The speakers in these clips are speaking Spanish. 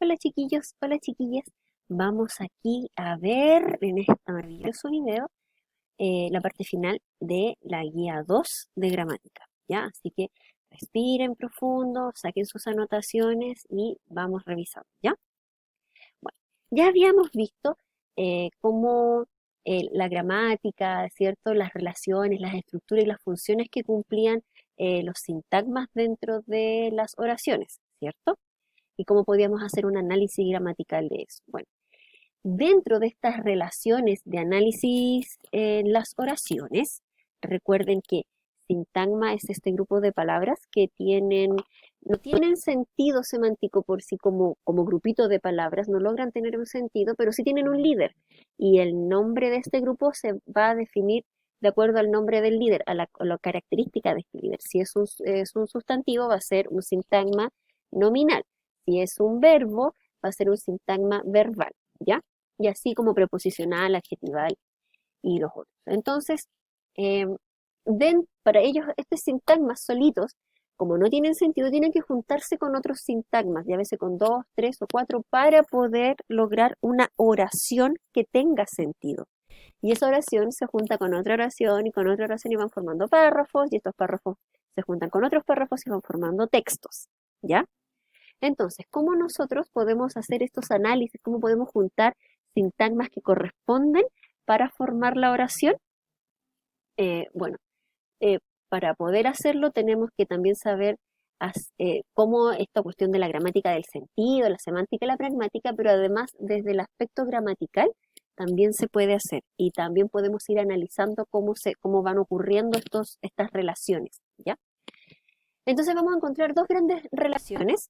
Hola chiquillos, hola chiquillas. Vamos aquí a ver en este maravilloso video la parte final de la guía 2 de gramática, ¿ya? Así que respiren profundo, saquen sus anotaciones y vamos revisando, ¿ya? Bueno, ya habíamos visto cómo la gramática, ¿cierto? Las relaciones, las estructuras y las funciones que cumplían los sintagmas dentro de las oraciones, ¿cierto? Y cómo podíamos hacer un análisis gramatical de eso. Bueno, dentro de estas relaciones de análisis en las oraciones, recuerden que sintagma es este grupo de palabras que no tienen sentido semántico por sí como grupito de palabras, no logran tener un sentido, pero sí tienen un líder. Y el nombre de este grupo se va a definir de acuerdo al nombre del líder, a la característica de este líder. Si es un sustantivo, va a ser un sintagma nominal. Si es un verbo, va a ser un sintagma verbal, ¿ya? Y así como preposicional, adjetival y los otros. Entonces, eh, para ellos estos sintagmas solitos, como no tienen sentido, tienen que juntarse con otros sintagmas, ya a veces con dos, tres o cuatro, para poder lograr una oración que tenga sentido. Y esa oración se junta con otra oración y con otra oración y van formando párrafos, y estos párrafos se juntan con otros párrafos y van formando textos, ¿ya? Entonces, ¿cómo nosotros podemos hacer estos análisis? ¿Cómo podemos juntar sintagmas que corresponden para formar la oración? Bueno, eh, para poder hacerlo tenemos que también saber cómo esta cuestión de la gramática del sentido, la semántica y la pragmática, pero además desde el aspecto gramatical también se puede hacer y también podemos ir analizando cómo van ocurriendo estas relaciones, ¿ya? Entonces vamos a encontrar dos grandes relaciones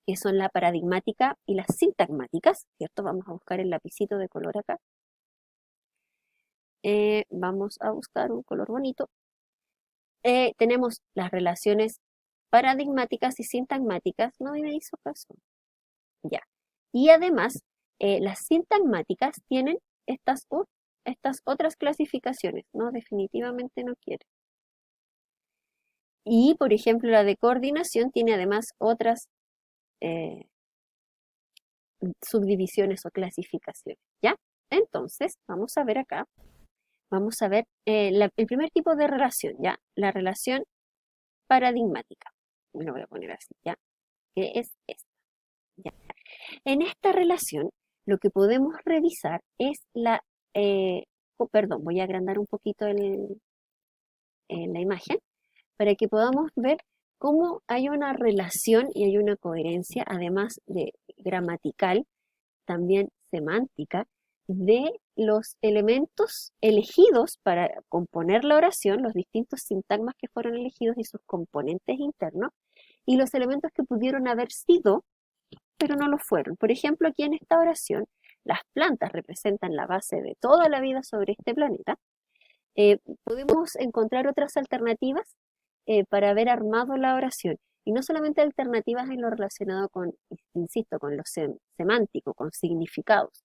que son la paradigmática y las sintagmáticas, ¿cierto? Vamos a buscar el lapicito de color acá. Vamos a buscar un color bonito. Tenemos las relaciones paradigmáticas y sintagmáticas. No me hizo caso. Ya. Y además, las sintagmáticas tienen estas otras clasificaciones. No, definitivamente no quiere. Y, por ejemplo, la de coordinación tiene además otras eh, subdivisiones o clasificaciones, ¿ya? Entonces, vamos a ver acá, vamos a ver el primer tipo de relación, ¿ya? La relación paradigmática. Me lo voy a poner así, ¿ya? Que es esta, ¿ya? En esta relación, lo que podemos revisar es perdón, voy a agrandar un poquito la imagen para que podamos ver cómo hay una relación y hay una coherencia, además de gramatical, también semántica, de los elementos elegidos para componer la oración, los distintos sintagmas que fueron elegidos y sus componentes internos, y los elementos que pudieron haber sido, pero no lo fueron. Por ejemplo, aquí en esta oración, las plantas representan la base de toda la vida sobre este planeta. Podemos encontrar otras alternativas para haber armado la oración. Y no solamente alternativas en lo relacionado con, insisto, con lo semántico, con significados,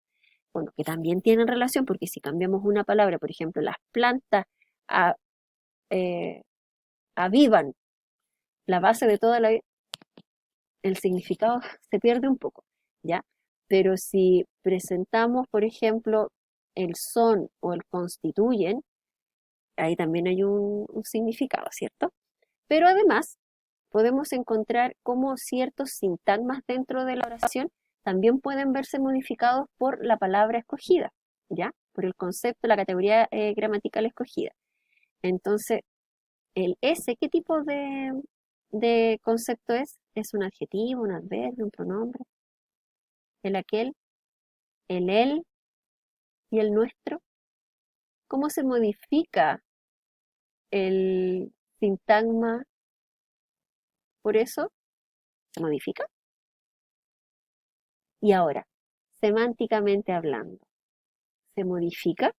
bueno, que también tienen relación, porque si cambiamos una palabra, por ejemplo, las plantas a- eh, avivan la base de toda la vida, el significado se pierde un poco, ¿ya? Pero si presentamos, por ejemplo, el son o el constituyen, ahí también hay un significado, ¿cierto? Pero además podemos encontrar cómo ciertos sintagmas dentro de la oración también pueden verse modificados por la palabra escogida, ¿ya? Por el concepto, la categoría gramatical escogida. Entonces, el ese, ¿qué tipo de concepto es? ¿Es un adjetivo, un adverbio, un pronombre? ¿El aquel, el él y el nuestro? ¿Cómo se modifica el sintagma por eso? ¿Se modifica? Y ahora, semánticamente hablando, ¿se modifica?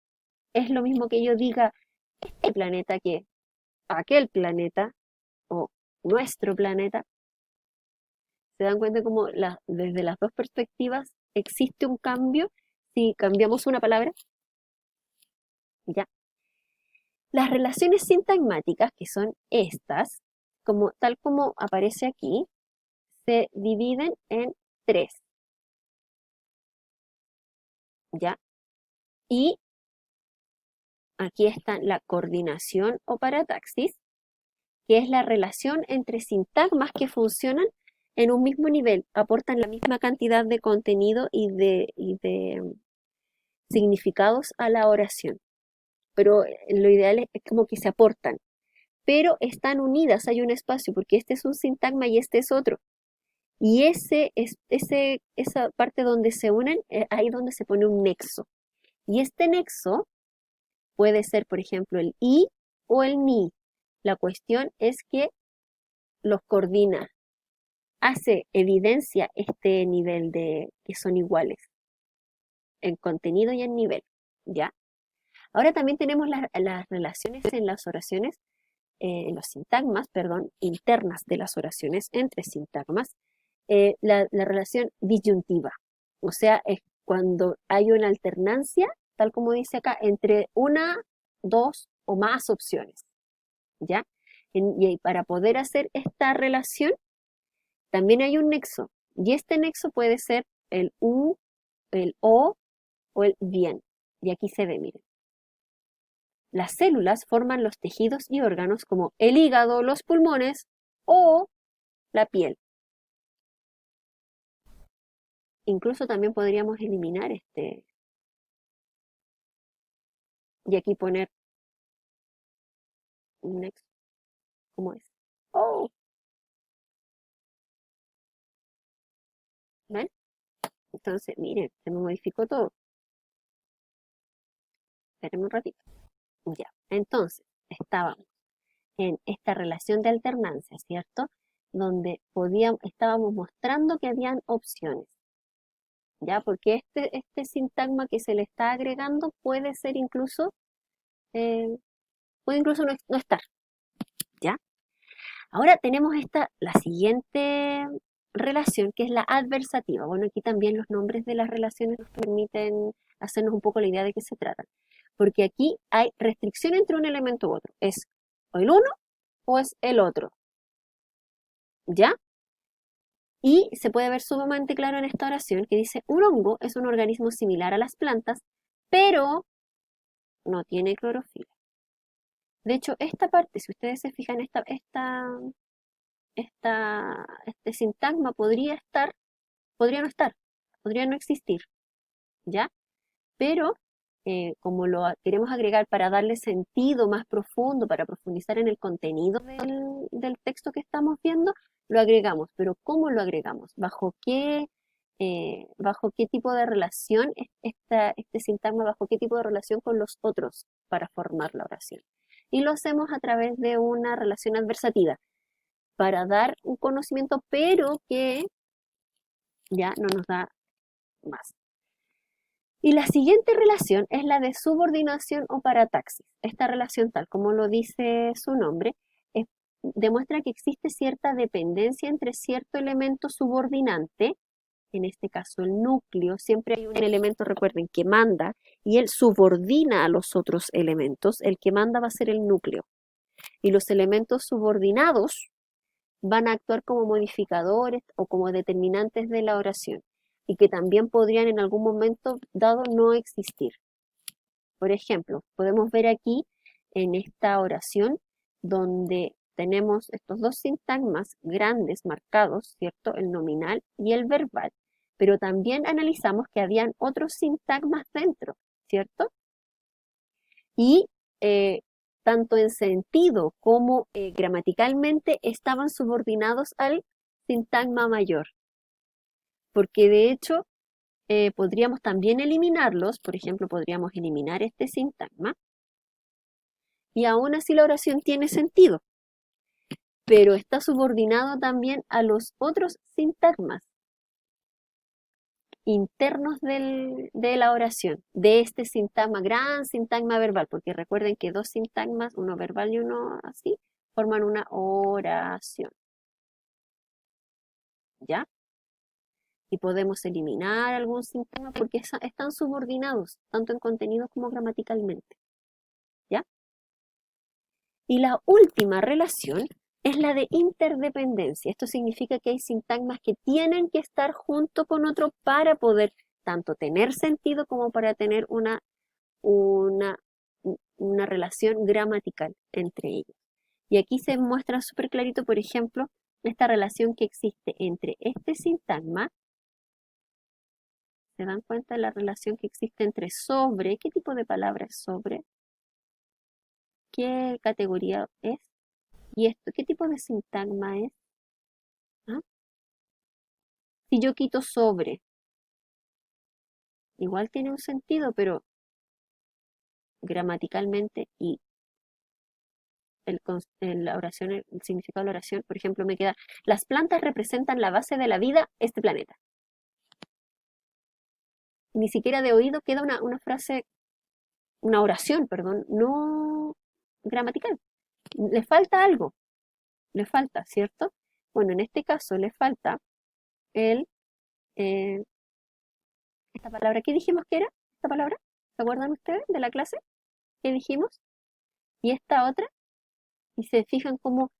Es lo mismo que yo diga este planeta que aquel planeta o nuestro planeta. ¿Se dan cuenta cómo desde las dos perspectivas existe un cambio si cambiamos una palabra? Ya. Las relaciones sintagmáticas, que son estas, tal como aparece aquí, se dividen en tres. ¿ya? Y aquí está la coordinación o parataxis, que es la relación entre sintagmas que funcionan en un mismo nivel, aportan la misma cantidad de contenido y de significados a la oración. Pero lo ideal es como que se aportan, pero están unidas, hay un espacio, porque este es un sintagma y este es otro. Y esa parte donde se unen, ahí donde se pone un nexo. Y este nexo puede ser, por ejemplo, el y o el ni. La cuestión es que los coordina, hace evidencia este nivel de que son iguales en contenido y en nivel, ¿ya? Ahora también tenemos las relaciones en las oraciones, en los sintagmas, perdón, internas de las oraciones entre sintagmas, la relación disyuntiva, o sea, es cuando hay una alternancia, tal como dice acá, entre una, dos o más opciones, ¿ya? Y para poder hacer esta relación, también hay un nexo, y este nexo puede ser el u, el o el bien. Y aquí se ve, miren. Las células forman los tejidos y órganos como el hígado, los pulmones o la piel. Incluso también podríamos eliminar y aquí poner un nexo. ¿Cómo es? Oh, ¿ven? Entonces, miren, se me modificó todo. Espérenme un ratito. Ya. Entonces, estábamos en esta relación de alternancia, ¿cierto? Donde estábamos mostrando que habían opciones, ¿ya? Porque este sintagma que se le está agregando puede ser incluso, eh, puede incluso no estar, ¿ya? Ahora tenemos la siguiente relación, que es la adversativa. Bueno, aquí también los nombres de las relaciones nos permiten hacernos un poco la idea de qué se trata. Porque aquí hay restricción entre un elemento u otro. Es o el uno o es el otro. ¿Ya? Y se puede ver sumamente claro en esta oración que dice, un hongo es un organismo similar a las plantas, pero no tiene clorofila. De hecho, esta parte, si ustedes se fijan, este sintagma podría no estar, podría no existir, ¿ya? Pero como queremos agregar para darle sentido más profundo, para profundizar en el contenido del texto que estamos viendo, lo agregamos. Pero ¿cómo lo agregamos? ¿Bajo qué tipo de relación este sintagma, bajo qué tipo de relación con los otros para formar la oración? Y lo hacemos a través de una relación adversativa, para dar un conocimiento, pero que ya no nos da más. Y la siguiente relación es la de subordinación o parataxis. Esta relación, tal como lo dice su nombre, demuestra que existe cierta dependencia entre cierto elemento subordinante, en este caso el núcleo. Siempre hay un elemento, recuerden, que manda y él subordina a los otros elementos. El que manda va a ser el núcleo. Y los elementos subordinados van a actuar como modificadores o como determinantes de la oración y que también podrían en algún momento dado no existir. Por ejemplo, podemos ver aquí en esta oración donde tenemos estos dos sintagmas grandes marcados, ¿cierto? El nominal y el verbal, pero también analizamos que habían otros sintagmas dentro, ¿cierto? Y eh, tanto en sentido como gramaticalmente estaban subordinados al sintagma mayor, porque de hecho podríamos también eliminarlos, por ejemplo, podríamos eliminar este sintagma y aún así la oración tiene sentido, pero está subordinado también a los otros sintagmas internos de la oración, de este sintagma, gran sintagma verbal, porque recuerden que dos sintagmas, uno verbal y uno así, forman una oración, ¿ya? Y podemos eliminar algún sintagma porque están subordinados, tanto en contenido como gramaticalmente, ¿ya? Y la última relación es la de interdependencia. Esto significa que hay sintagmas que tienen que estar junto con otro para poder tanto tener sentido como para tener una, una relación gramatical entre ellos. Y aquí se muestra súper clarito, por ejemplo, esta relación que existe entre este sintagma. ¿Se dan cuenta de la relación que existe entre sobre? ¿Qué tipo de palabra es sobre? ¿Qué categoría es? ¿Y esto qué tipo de sintagma es? ¿Ah? Si yo quito sobre, igual tiene un sentido, pero gramaticalmente y la oración, el significado de la oración, por ejemplo, me queda, las plantas representan la base de la vida, este planeta. Ni siquiera de oído queda una frase, una oración, perdón, no gramatical. Le falta algo, le falta, ¿cierto? Bueno, en este caso le falta el, eh, esta palabra, ¿qué dijimos que era? ¿Esta palabra? ¿Se acuerdan ustedes de la clase? ¿Qué dijimos? Y esta otra, y se fijan cómo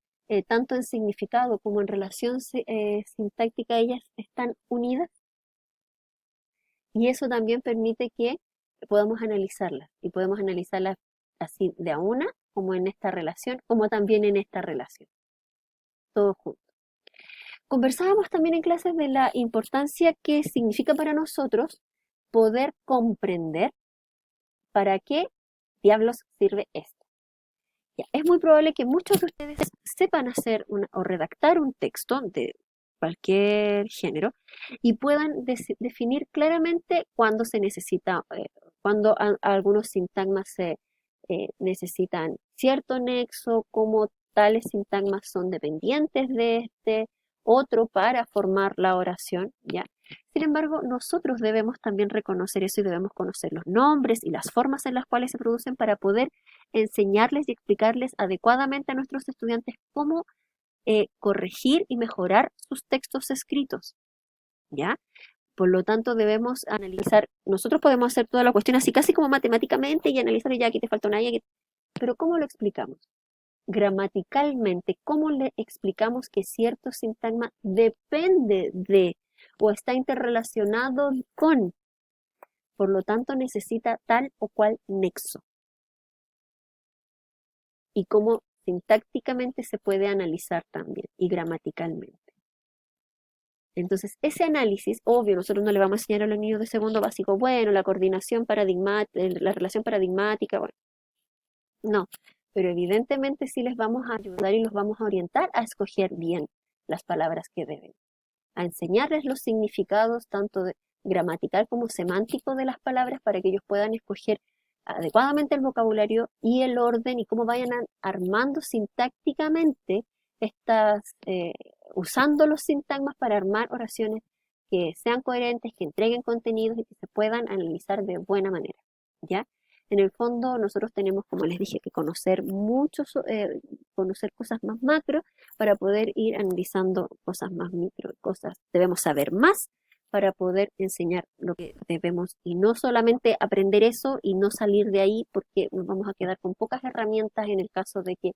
tanto en significado como en relación sintáctica ellas están unidas, y eso también permite que podamos analizarlas, y podemos analizarlas así de a una, como en esta relación, como también en esta relación, todos juntos. Conversábamos también en clases de la importancia que significa para nosotros poder comprender para qué diablos sirve esto. Ya, es muy probable que muchos de ustedes sepan hacer o redactar un texto de cualquier género y puedan definir claramente cuándo se necesita, cuándo algunos sintagmas se necesitan cierto nexo, cómo tales sintagmas son dependientes de este otro para formar la oración, ¿ya? Sin embargo, nosotros debemos también reconocer eso y debemos conocer los nombres y las formas en las cuales se producen para poder enseñarles y explicarles adecuadamente a nuestros estudiantes cómo corregir y mejorar sus textos escritos, ¿ya? Por lo tanto, debemos analizar, nosotros podemos hacer toda la cuestión así casi como matemáticamente y analizar ya aquí te falta una y, pero ¿cómo lo explicamos? Gramaticalmente, ¿cómo le explicamos que cierto sintagma depende de o está interrelacionado con, por lo tanto necesita tal o cual nexo? Y cómo sintácticamente se puede analizar también y gramaticalmente. Entonces, ese análisis, obvio, nosotros no le vamos a enseñar a los niños de segundo básico, bueno, la coordinación paradigmática, la relación paradigmática, bueno, no, pero evidentemente sí les vamos a ayudar y los vamos a orientar a escoger bien las palabras que deben, a enseñarles los significados tanto gramatical como semántico de las palabras para que ellos puedan escoger adecuadamente el vocabulario y el orden y cómo vayan armando sintácticamente estas, usando los sintagmas para armar oraciones que sean coherentes, que entreguen contenidos y que se puedan analizar de buena manera, ¿ya? En el fondo, nosotros tenemos, como les dije, que conocer muchos, conocer cosas más macro para poder ir analizando cosas más micro, cosas, debemos saber más para poder enseñar lo que debemos y no solamente aprender eso y no salir de ahí porque nos vamos a quedar con pocas herramientas en el caso de que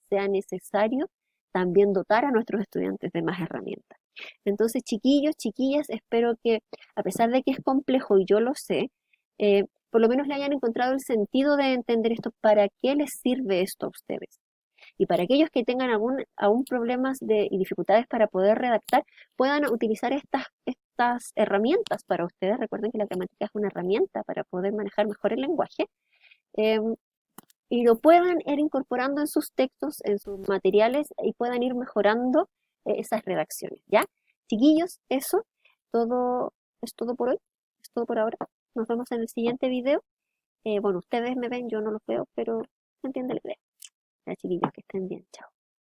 sea necesario también dotar a nuestros estudiantes de más herramientas. Entonces, chiquillos, chiquillas, espero que a pesar de que es complejo y yo lo sé, por lo menos le hayan encontrado el sentido de entender esto, para qué les sirve esto a ustedes. Y para aquellos que tengan aún problemas y dificultades para poder redactar, puedan utilizar estas herramientas para ustedes. Recuerden que la gramática es una herramienta para poder manejar mejor el lenguaje. Y lo puedan ir incorporando en sus textos, en sus materiales y puedan ir mejorando esas redacciones, ¿ya? Chiquillos, eso todo es todo por hoy, es todo por ahora. Nos vemos en el siguiente video. Bueno, ustedes me ven, yo no los veo, pero se entiende la idea. Ya, chiquillos, que estén bien, chao.